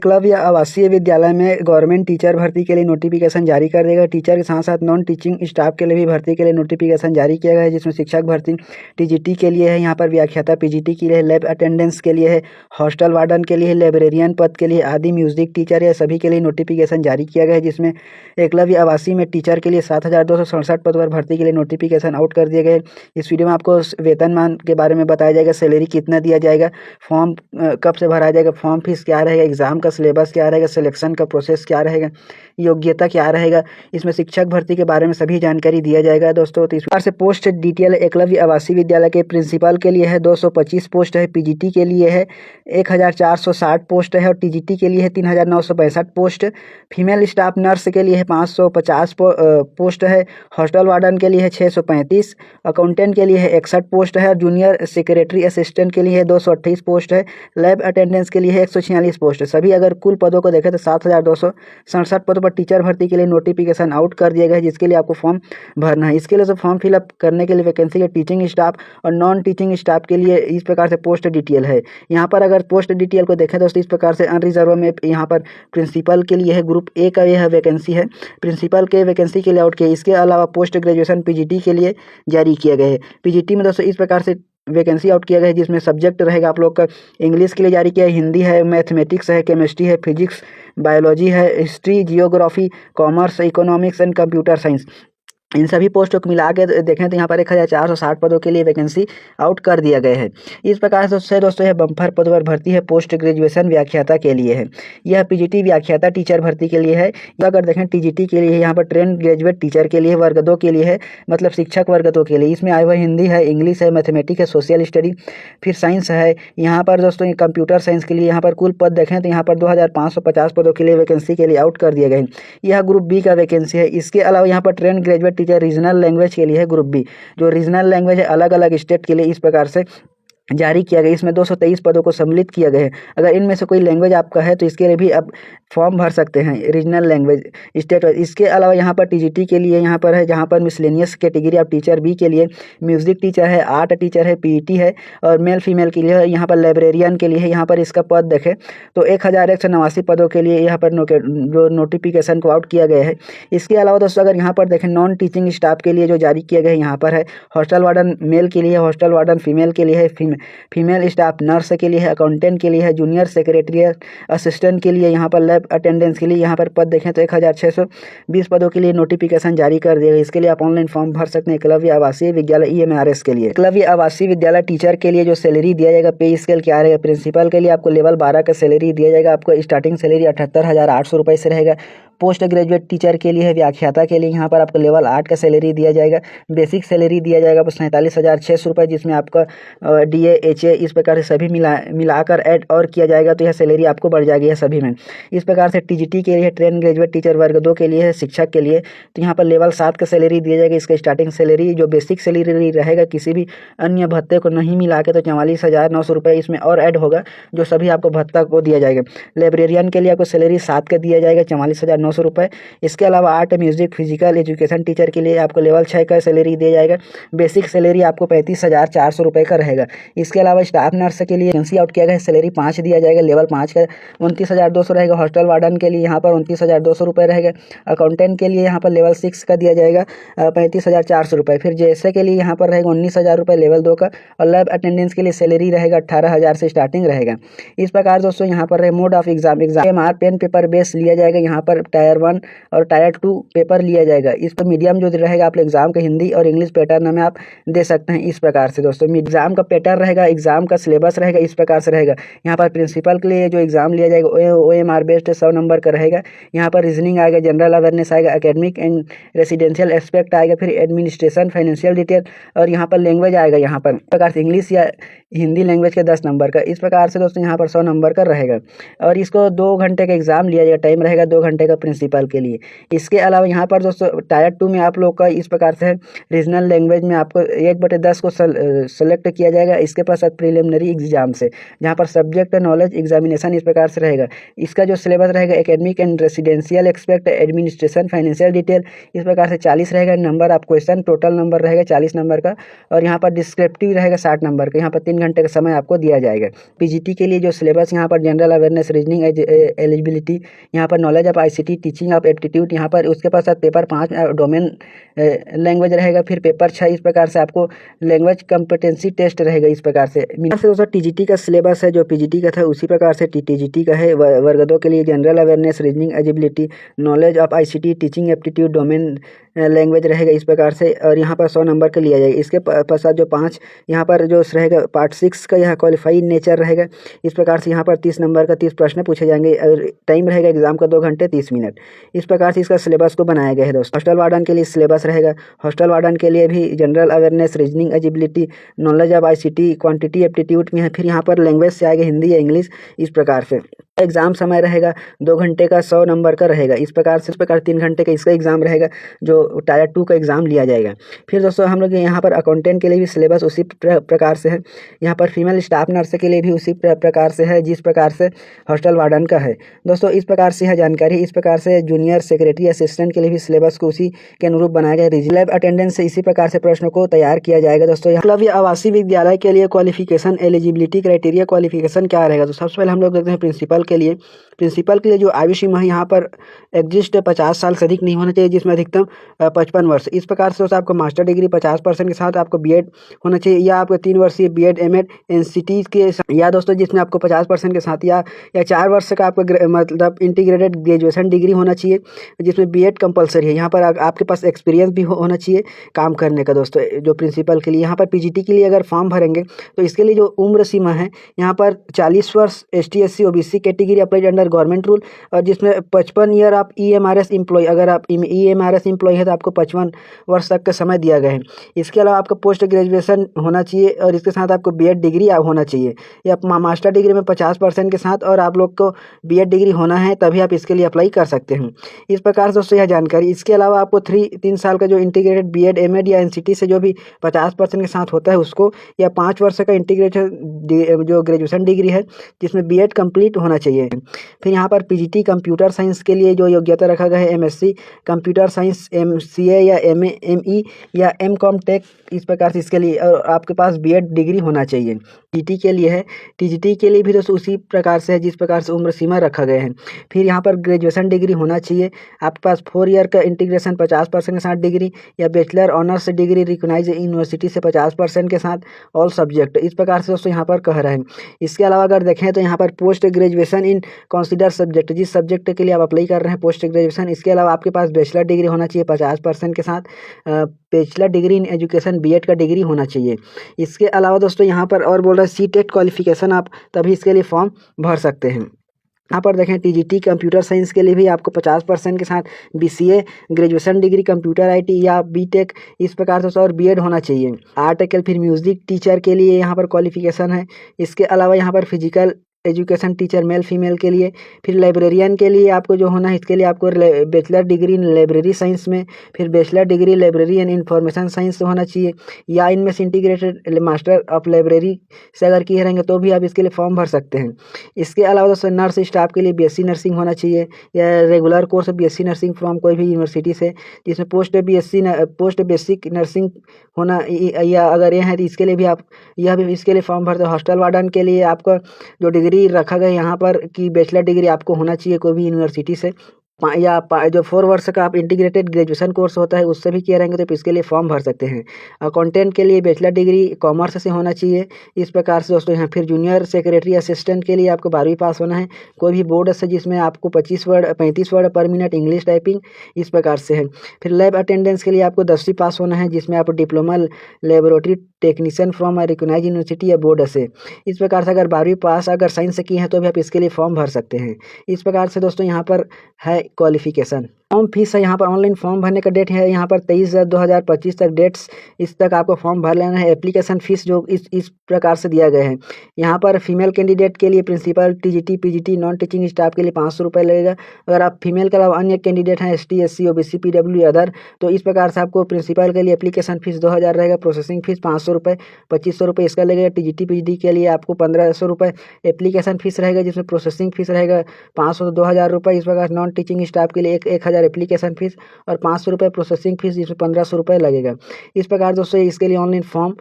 एकलव्य आवासीय विद्यालय में गवर्नमेंट टीचर भर्ती के लिए नोटिफिकेशन जारी कर देगा। टीचर के साथ साथ नॉन टीचिंग स्टाफ के लिए भी भर्ती के लिए नोटिफिकेशन जारी किया गया है, जिसमें शिक्षक भर्ती टीजीटी के लिए है, यहाँ पर व्याख्याता पीजीटी के लिए है, लैब अटेंडेंस के लिए है, हॉस्टल वार्डन के लिए है, लाइब्रेरियन पद के लिए आदि, म्यूजिक टीचर है, सभी के लिए नोटिफिकेशन जारी किया गया है। जिसमें एकलव्य आवासीय में टीचर के लिए 7,267 पद पर भर्ती के लिए नोटिफिकेशन आउट कर दिए गए। इस वीडियो में आपको वेतनमान के बारे में बताया जाएगा, सैलरी कितना दिया जाएगा, फॉर्म कब से भरा जाएगा, फॉर्म फीस क्या रहेगा, एग्जाम का सिलेबस क्या रहेगा, सिलेक्शन का प्रोसेस क्या रहेगा, योग्यता क्या रहेगा, इसमें शिक्षक भर्ती के बारे में सभी जानकारी दिया जाएगा दोस्तों। तो इस प्रकार से पोस्ट डिटेल एकलव्य आवासीय विद्यालय के प्रिंसिपल के लिए है 225 पोस्ट है, पीजीटी के लिए है 1,460 पोस्ट है और टीजीटी के लिए है 3,965 पोस्ट। फीमेल स्टाफ नर्स के लिए है 550 पोस्ट है, हॉस्टल वार्डन के लिए है 635, अकाउंटेंट के लिए है 61 पोस्ट है, जूनियर सेक्रेटरी असिस्टेंट के लिए है 228 पोस्ट है, लैब अटेंडेंस के लिए है 146 पोस्ट है। सभी अगर कुल पदों को देखें तो 7,267 पदों पर टीचर भर्ती के लिए नोटिफिकेशन आउट कर दिया गया है, जिसके लिए आपको फॉर्म भरना है। इसके लिए जो फॉर्म फिलअप करने के लिए वैकेंसी के टीचिंग स्टाफ और नॉन टीचिंग स्टाफ के लिए इस प्रकार से पोस्ट डिटेल है। यहाँ पर अगर पोस्ट डिटेल को देखें दोस्तों इस प्रकार से अनरिजर्व में यहाँ पर प्रिंसिपल के लिए है, ग्रुप ए का यह वैकेंसी है, प्रिंसिपल के वैकेंसी के लिए आउट किया। इसके अलावा पोस्ट ग्रेजुएशन पीजीटी के लिए जारी किया गया है। पीजीटी में दोस्तों इस प्रकार से वैकेंसी आउट किया गया है, जिसमें सब्जेक्ट रहेगा आप लोग का इंग्लिश के लिए जारी किया है, हिंदी है, मैथमेटिक्स है, केमिस्ट्री है, फिजिक्स, बायोलॉजी है, history, geography, commerce, economics and computer science. इन सभी पोस्टों को मिला के देखें तो यहाँ पर 1,460 पदों के लिए वैकेंसी आउट कर दिया गया है। इस प्रकार से दोस्तों यह बम्पर पद पर भर्ती है पोस्ट ग्रेजुएशन व्याख्याता के लिए है। यह पीजीटी व्याख्याता टीचर भर्ती के लिए है। अगर देखें टीजीटी के लिए यहाँ पर ट्रेन ग्रेजुएट टीचर के लिए वर्ग 2 के लिए है, मतलब शिक्षक वर्ग 2 के लिए। इसमें आया हुआ हिंदी है, इंग्लिश है, मैथमेटिक्स है, सोशल स्टडी, फिर साइंस है। यहाँ पर दोस्तों कंप्यूटर साइंस के लिए यहाँ पर कुल पद देखें तो यहाँ पर 2,550 पदों के लिए वैकेंसी के लिए आउट कर दिया गया है। यह ग्रुप बी का वैकेंसी है। इसके अलावा यहाँ पर ट्रेन ग्रेजुएट रीजनल लैंग्वेज के लिए है ग्रुप बी। जो रीजनल लैंग्वेज है अलग अलग स्टेट के लिए इस प्रकार से जारी किया गया। इसमें 223 पदों को सम्मिलित किया गया है। अगर इनमें से कोई लैंग्वेज आपका है तो इसके लिए भी आप फॉर्म भर सकते हैं, रीजनल लैंग्वेज स्टेट। इसके अलावा यहाँ पर टीजीटी के लिए यहाँ पर है, जहाँ पर miscellaneous category of teacher B के लिए म्यूजिक टीचर है, आर्ट टीचर है, पीईटी है और मेल फीमेल के लिए है। यहाँ पर लाइब्रेरियन के लिए है। यहाँ पर इसका पद देखें तो 1,189 पदों के लिए यहाँ पर जो नोटिफिकेशन को आउट किया गया है। इसके अलावा दोस्तों अगर यहाँ पर देखें नॉन टीचिंग स्टाफ के लिए जो जारी किया गया है, यहाँ पर है हॉस्टल वार्डन मेल के लिए, हॉस्टल वार्डन फीमेल के लिए है, फीमेल स्टाफ नर्स के लिए है, अकाउंटेंट के लिए है, जूनियर सेक्रेटरी असिस्टेंट के लिए, यहाँ पर लैब अटेंडेंस के लिए यहाँ पर पद देखें तो 1,620 पदों के लिए नोटिफिकेशन जारी कर दिया। इसके लिए आप ऑनलाइन फॉर्म भर सकते हैं। एकलव्य आवासीय विद्यालय EMRS के लिए। एकलव्य आवासीय विद्यालय टीचर के लिए जो सैलरी दिया जाएगा, पे स्केल क्या रहेगा, प्रिंसिपल के लिए आपको लेवल 12 का सैलरी दिया जाएगा। आपको स्टार्टिंग सैलरी 78,800 रुपये से रहेगा। पोस्ट ग्रेजुएट टीचर के लिए है, व्याख्याता के लिए यहाँ पर आपको लेवल 8 का सैलरी दिया जाएगा। बेसिक सैलरी दिया जाएगा आपको 47,600 रुपये, जिसमें आपका DA HA इस प्रकार से सभी मिलाकर ऐड और किया जाएगा तो यह सैलरी आपको बढ़ जाएगी यह सभी में। इस प्रकार से टीजीटी के लिए ट्रेन ग्रेजुएट टीचर वर्ग 2 के लिए है, शिक्षक के लिए तो यहाँ पर लेवल 7 का सैलरी दिया जाएगा। इसका स्टार्टिंग सैलरी जो बेसिक सैलरी रहेगा किसी भी अन्य भत्ते को नहीं मिला के तो 44,900 रुपये इसमें और ऐड होगा, जो सभी आपको भत्ता को दिया जाएगा। लाइब्रेरियन के लिए आपको सैलरी 7 का दिया जाएगा, 44,900 रुपये। इसके अलावा art, music, physical education teacher के लिए आपको लेवल 6 का सैलरी दिया जाएगा। बेसिक सैलरी आपको 35,400 रुपये का रहेगा। इसके अलावा स्टाफ नर्स के लिए वैकेंसी आउट किया गया है, सैलरी 5 दिया जाएगा, लेवल 5 का 29,200 रहेगा। हॉस्टल वार्डन के लिए यहाँ पर 29,200 रुपये रहेगा। अकाउंटेंट के लिए यहाँ पर लेवल 6 का दिया जाएगा 35,400 रुपये। फिर जैसे के लिए यहाँ पर रहेगा 19,000 रुपये लेवल 2 का और लैब अटेंडेंस के लिए सैलरी रहेगा 18,000 से स्टार्टिंग रहेगा। इस प्रकार दोस्तों यहाँ पर mode of exam MR pen paper base लिया जाएगा। यहाँ पर टायर 1 और टायर 2 पेपर लिया जाएगा। इस पर मीडियम जो रहेगा आप एग्जाम का हिंदी और इंग्लिश पैटर्न में आप दे सकते हैं। इस प्रकार से दोस्तों एग्जाम का पैटर्न रहेगा, एग्जाम का सिलेबस रहेगा, इस प्रकार से रहेगा। यहाँ पर प्रिंसिपल के लिए जो एग्जाम लिया जाएगा OMR बेस्ड 100 नंबर का रहेगा। यहाँ पर रीजनिंग आएगा, जनरल अवेयरनेस आएगा, एकेडमिक एंड रेसिडेंशियल एस्पेक्ट आएगा, फिर एडमिनिस्ट्रेशन, फाइनेंशियल डिटेल और यहाँ पर लैंग्वेज आएगा। यहाँ पर प्रकार से इंग्लिश या हिंदी लैंग्वेज के 10 नंबर का। इस प्रकार से दोस्तों यहाँ पर 100 नंबर का रहेगा और इसको 2 घंटे का एग्जाम लिया जाएगा, टाइम रहेगा 2 घंटे का प्रिंसिपल के लिए। इसके अलावा यहाँ पर दोस्तों टायर 2 में आप लोग का इस प्रकार से है, रीजनल लैंग्वेज में आपको 1/10 को सेलेक्ट किया जाएगा। इसके पश्चात प्रिलिमिनरी एग्जाम्स है, जहाँ पर सब्जेक्ट नॉलेज एग्जामिनेशन इस प्रकार से रहेगा। इसका जो सिलेबस रहेगा academic and residential expect administration financial detail इस प्रकार से 40 रहेगा। Number of question total number रहेगा 40 नंबर का, और यहाँ पर डिस्क्रिप्टिव रहेगा 60 नंबर का। यहाँ पर 3 घंटे का समय आपको दिया जाएगा। पीजीटी के लिए जो सिलेबस यहाँ पर जनरल अवेयरनेस, रीजनिंग, एलिजिबिलिटी, यहाँ पर knowledge of ICT, teaching of aptitude, यहाँ पर उसके पास पेपर 5 डोमेन लैंग्वेज रहेगा। फिर पेपर 6 इस प्रकार से आपको लैंग्वेज कॉम्पिटेंसी टेस्ट रहेगा। इस प्रकार से दोस्तों टीजीटी का सिलेबस है जो पीजीटी का था उसी प्रकार से टीजीटी का है। वर्ग 2 के लिए general awareness, reasoning, eligibility, knowledge of ICT, teaching aptitude, domain language रहेगा इस प्रकार से, और यहाँ पर 100 नंबर का लिया जाएगा। इसके पश्चात जो 5 यहाँ पर जो रहेगा पार्ट 6 का यह क्वालिफाइड नेचर रहेगा। इस प्रकार से यहाँ पर 30 नंबर का 30 प्रश्न पूछे जाएंगे, और टाइम रहेगा एग्जाम का 2 घंटे 30 मिनट। इस प्रकार से इसका सिलेबस को बनाया गया है दोस्तों। हॉस्टल वार्डन के लिए सिलेबस रहेगा। हॉस्टल वार्डन के लिए भी general awareness, reasoning, eligibility, knowledge of ICT, quantity aptitude में है। फिर यहाँ पर लैंग्वेज से आएगा हिंदी या इंग्लिश। इस प्रकार से एग्जाम समय रहेगा 2 घंटे का 100 नंबर का रहेगा। इस प्रकार 3 घंटे का इसका एग्जाम रहेगा जो टायर 2 का एग्जाम लिया जाएगा। फिर दोस्तों हम लोग यहाँ पर अकाउंटेंट के लिए भी सिलेबस उसी प्रकार से है। यहाँ पर फीमेल स्टाफ नर्स के लिए भी उसी प्रकार से है जिस प्रकार से हॉस्टल वार्डन का है दोस्तों। इस प्रकार से है जानकारी। इस प्रकार से जूनियर सेक्रेटरी असिस्टेंट के लिए भी सिलेबस को उसी के अनुरूप बनाया गया। रिजर्व अटेंडेंस से इसी प्रकार से प्रश्नों को तैयार किया जाएगा दोस्तों। एकलव्य आवासीय विद्यालय के लिए क्वालिफिकेशन, एलिजिबिलिटी क्राइटेरिया, क्वालिफिकेशन क्या रहेगा। तो सबसे पहले हम लोग देखते हैं प्रिंसिपल के लिए जो आयु सीमा है यहाँ पर एग्जिस्ट 50 साल से अधिक नहीं होना चाहिए, जिसमें अधिकतम 55 वर्ष। इस प्रकार से दोस्तों आपको मास्टर डिग्री 50% के साथ आपको बीएड होना चाहिए, या आपको 3 वर्षीय बीएड एमएड एनसीटी के, या दोस्तों जिसमें आपको 50% के साथ या 4 वर्ष का आपको मतलब इंटीग्रेटेड ग्रेजुएशन डिग्री होना चाहिए, जिसमें बीएड कंपलसरी है। यहाँ पर आपके पास एक्सपीरियंस भी होना चाहिए काम करने का दोस्तों। जो प्रिंसिपल के लिए यहाँ पर पीजीटी के लिए अगर फॉर्म भरेंगे तो इसके लिए जो उम्र सीमा है यहाँ पर 40 वर्ष ST SC OBC category applied under government rule, और जिसमें 55 ईयर आप ईएमआरएस एम्प्लॉय, अगर आप ईएमआरएस एम्प्लॉय है तो आपको 55 वर्ष तक का समय दिया गया है। इसके अलावा आपका पोस्ट ग्रेजुएशन होना चाहिए, और इसके साथ आपको बीएड डिग्री होना चाहिए, या मास्टर डिग्री में 50% के साथ, और आप लोग को बीएड डिग्री होना है तभी आप इसके लिए अप्लाई कर सकते हैं। इस प्रकार से दोस्तों यह जानकारी। इसके अलावा आपको 3 साल का जो इंटीग्रेटेड बीएड एमएड या एनसीटी से जो भी 50% के साथ होता है उसको, या 5 वर्ष का इंटीग्रेटेड जो ग्रेजुएशन डिग्री है जिसमें बीएड कंप्लीट होना चाहिए। फिर यहाँ पर पीजीटी कंप्यूटर साइंस के लिए जो योग्यता रखा गया है एमएससी कंप्यूटर साइंस, एमसीए या एमए, एमई या एमकॉम टेक, इस प्रकार से इसके लिए और आपके पास बीएड डिग्री होना चाहिए। टीटी के लिए है, टीजीटी के लिए भी दोस्तों उसी प्रकार से है जिस प्रकार से उम्र सीमा रखा गया है। फिर यहाँ पर ग्रेजुएशन डिग्री होना चाहिए, आपके पास 4 ईयर का इंटीग्रेशन 50% के साथ डिग्री, या bachelor honours degree recognise university से 50% के साथ ऑल सब्जेक्ट। इस प्रकार से दोस्तों यहाँ पर कह रहे हैं। इसके अलावा अगर देखें तो यहाँ पर post graduation in consider subject, जिस सब्जेक्ट के लिए आप अप्लाई कर रहे हैं पोस्ट ग्रेजुएशन, इसके अलावा आपके पास बैचलर डिग्री होना चाहिए 50% के साथ, bachelor degree in education BEd का डिग्री होना चाहिए। इसके अलावा दोस्तों यहाँ पर और बोल रहे हैं सीटेट क्वालिफिकेशन, आप तभी इसके लिए फॉर्म भर सकते हैं। यहाँ पर देखें टीजीटी कंप्यूटर साइंस के लिए भी आपको 50% के साथ BCA graduation degree computer IT या बीटेक, इस प्रकार से, और बीएड होना चाहिए। आर्टिकल फिर म्यूजिक टीचर के लिए यहाँ पर क्वालिफिकेशन है। इसके अलावा यहाँ पर physical education teacher male female के लिए, फिर लाइब्रेरियन के लिए आपको जो होना है इसके लिए आपको बैचलर डिग्री इन लाइब्रेरी साइंस में, फिर bachelor degree library and information science होना चाहिए, या इनमें से इंटीग्रेटेड मास्टर ऑफ लाइब्रेरी से अगर किए रहेंगे तो भी आप इसके लिए फॉर्म भर सकते हैं। इसके अलावा दोस्तों नर्स स्टाफ के लिए बीएससी नर्सिंग होना चाहिए, या regular course BSc nursing from कोई भी यूनिवर्सिटी से, जिसमें पोस्ट बेसिक नर्सिंग होना, या अगर ये है तो इसके लिए भी आप इसके लिए फॉर्म भरते हैं। हॉस्टल वार्डन के लिए आपका जो डिग्री रखा गया यहाँ पर कि बैचलर डिग्री आपको होना चाहिए कोई भी यूनिवर्सिटी से, या जो 4 वर्ष का आप इंटीग्रेटेड ग्रेजुएशन कोर्स होता है उससे भी किए रहेंगे तो इसके लिए फॉर्म भर सकते हैं। अकाउंटेंट के लिए बैचलर डिग्री कॉमर्स से होना चाहिए। इस प्रकार से दोस्तों यहाँ फिर जूनियर सेक्रेटरी असिस्टेंट के लिए आपको 12वीं पास होना है कोई भी बोर्ड से, जिसमें आपको 35 वर्ड पर मिनट इंग्लिश टाइपिंग, इस प्रकार से है। फिर लैब अटेंडेंस के लिए आपको 10वीं पास होना है, जिसमें आप diploma laboratory technician from recognised university या बोर्ड से। इस प्रकार से अगर 12वीं पास अगर साइंस से किए हैं तो भी आप इसके लिए फॉर्म भर सकते हैं। इस प्रकार से दोस्तों यहाँ पर है क्वालिफिकेशन। फॉर्म फीस है यहाँ पर ऑनलाइन फॉर्म भरने का डेट है यहाँ पर 23/10/2025 तक डेट्स इस तक आपको फॉर्म भर लेना है। एप्लीकेशन फीस जो इस प्रकार से दिया गया है। यहाँ पर फीमेल कैंडिडेट के लिए principal TGT PGT non teaching staff के लिए 500 रुपये लगेगा। अगर आप फीमेल के अलावा अन्य कैंडिडेट हैं ST SC OBC PW other, तो इस प्रकार से आपको प्रिंसिपल के लिए एप्लीकेशन फीस 2000 रहेगा। प्रोसेसिंग फीस 500 रुपये 2500 रुपये इसका लगेगा। TGT PGT के लिए आपको 1500 रुपये एप्लीकेशन फीस रहेगा, जिसमें प्रोसेसिंग फीस रहेगा 500 से 2000 रुपये। इस प्रकार नॉन टीचिंग स्टाफ के लिए 1000 एप्लीकेशन फीस और 500 रुपये प्रोसेसिंग फीस, जिसमें 1500 रुपये लगेगा। इस प्रकार दोस्तों इसके लिए ऑनलाइन फॉर्म